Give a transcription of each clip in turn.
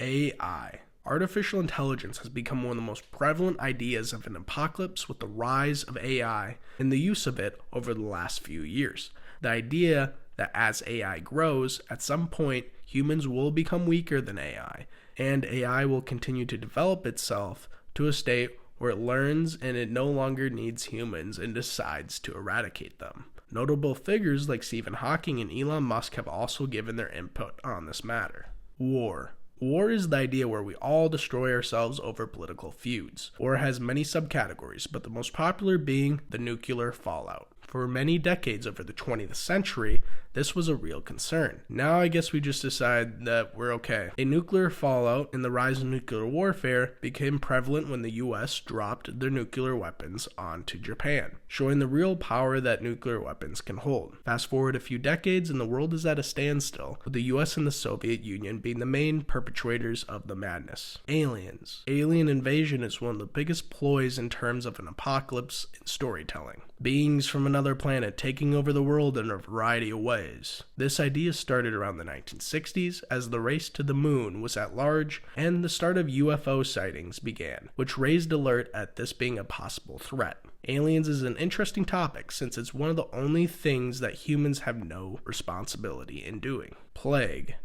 AI. Artificial intelligence has become one of the most prevalent ideas of an apocalypse with the rise of AI and the use of it over the last few years. The idea that as AI grows, at some point humans will become weaker than AI, and AI will continue to develop itself to a state where it learns and it no longer needs humans and decides to eradicate them. Notable figures like Stephen Hawking and Elon Musk have also given their input on this matter. War. War is the idea where we all destroy ourselves over political feuds. War has many subcategories, but the most popular being the nuclear fallout. For many decades over the 20th century, this was a real concern. Now I guess we just decide that we're okay. A nuclear fallout and the rise of nuclear warfare became prevalent when the US dropped their nuclear weapons onto Japan, showing the real power that nuclear weapons can hold. Fast forward a few decades and the world is at a standstill, with the US and the Soviet Union being the main perpetrators of the madness. Aliens. Alien invasion is one of the biggest ploys in terms of an apocalypse in storytelling. Beings from another planet taking over the world in a variety of ways. This idea started around the 1960s as the race to the moon was at large and the start of UFO sightings began, which raised alert at this being a possible threat. Aliens is an interesting topic since it's one of the only things that humans have no responsibility in doing. Plague.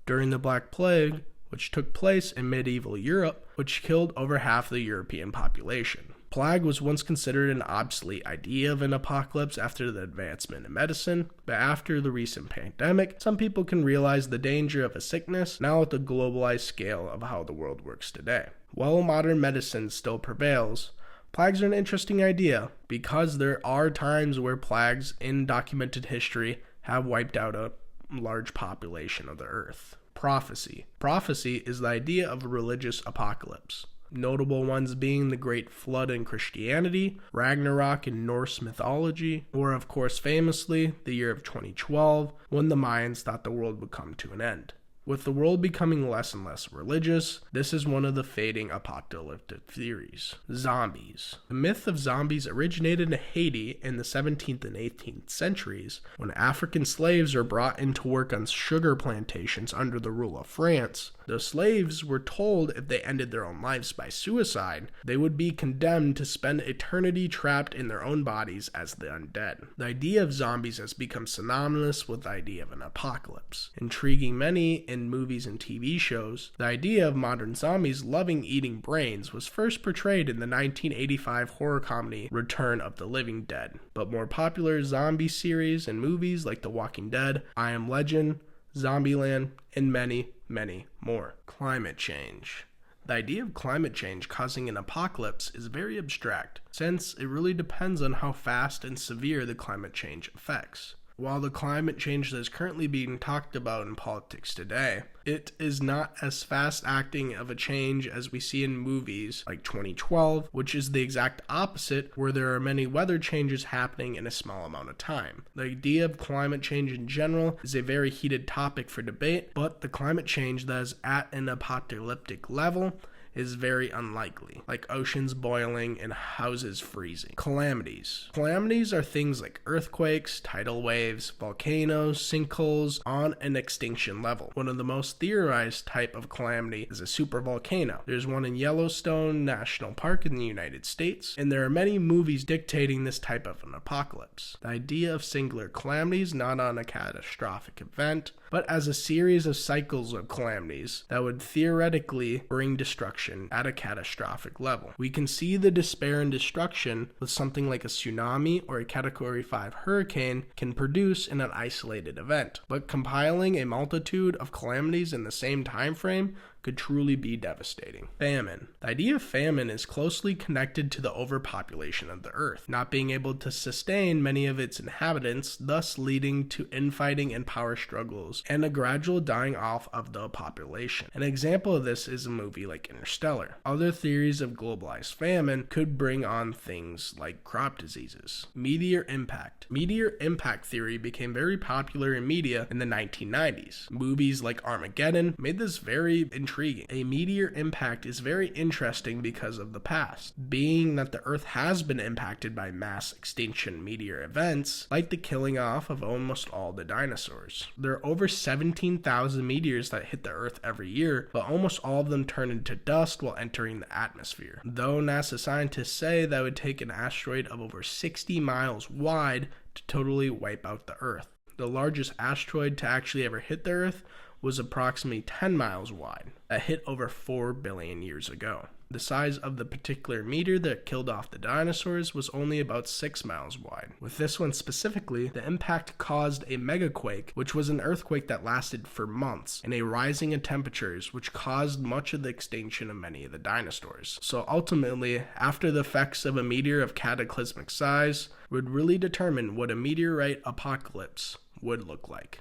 During the Black Plague, which took place in medieval Europe, which killed over half the European population. Plague was once considered an obsolete idea of an apocalypse after the advancement in medicine, but after the recent pandemic, some people can realize the danger of a sickness now at the globalized scale of how the world works today. While modern medicine still prevails, plagues are an interesting idea because there are times where plagues in documented history have wiped out a large population of the earth. Prophecy. Prophecy is the idea of a religious apocalypse. Notable ones being the Great Flood in Christianity, Ragnarok in Norse mythology, or of course famously, the year of 2012, when the Mayans thought the world would come to an end. With the world becoming less and less religious, this is one of the fading apocalyptic theories. Zombies. The myth of zombies originated in Haiti in the 17th and 18th centuries, when African slaves were brought in to work on sugar plantations under the rule of France. The slaves were told if they ended their own lives by suicide, they would be condemned to spend eternity trapped in their own bodies as the undead. The idea of zombies has become synonymous with the idea of an apocalypse. Intriguing many in movies and TV shows, the idea of modern zombies loving eating brains was first portrayed in the 1985 horror comedy Return of the Living Dead. But more popular zombie series and movies like The Walking Dead, I Am Legend, Zombieland, and many, many more. Climate change. The idea of climate change causing an apocalypse is very abstract, since it really depends on how fast and severe the climate change affects. While the climate change that is currently being talked about in politics today, it is not as fast-acting of a change as we see in movies like 2012, which is the exact opposite, where there are many weather changes happening in a small amount of time. The idea of climate change in general is a very heated topic for debate, but the climate change that is at an apocalyptic level is very unlikely, like oceans boiling and houses freezing. Calamities. Calamities are things like earthquakes, tidal waves, volcanoes, sinkholes on an extinction level. One of the most theorized type of calamity is a supervolcano. There's one in Yellowstone National Park in the United States, and there are many movies dictating this type of an apocalypse. The idea of singular calamities not on a catastrophic event, but as a series of cycles of calamities that would theoretically bring destruction at a catastrophic level. We can see the despair and destruction with something like a tsunami or a Category 5 hurricane can produce in an isolated event, but compiling a multitude of calamities in the same time frame could truly be devastating. Famine. The idea of famine is closely connected to the overpopulation of the earth, not being able to sustain many of its inhabitants, thus leading to infighting and power struggles, and a gradual dying off of the population. An example of this is a movie like Interstellar. Other theories of globalized famine could bring on things like crop diseases. Meteor impact. Meteor impact theory became very popular in media in the 1990s. Movies like Armageddon made this very interesting intriguing. A meteor impact is very interesting because of the past, being that the Earth has been impacted by mass extinction meteor events, like the killing off of almost all the dinosaurs. There are over 17,000 meteors that hit the Earth every year, but almost all of them turn into dust while entering the atmosphere. Though NASA scientists say that it would take an asteroid of over 60 miles wide to totally wipe out the Earth. The largest asteroid to actually ever hit the Earth was approximately 10 miles wide, that hit over 4 billion years ago. The size of the particular meteor that killed off the dinosaurs was only about 6 miles wide. With this one specifically, the impact caused a megaquake, which was an earthquake that lasted for months, and a rising in temperatures, which caused much of the extinction of many of the dinosaurs. So ultimately, after the effects of a meteor of cataclysmic size would really determine what a meteorite apocalypse would look like.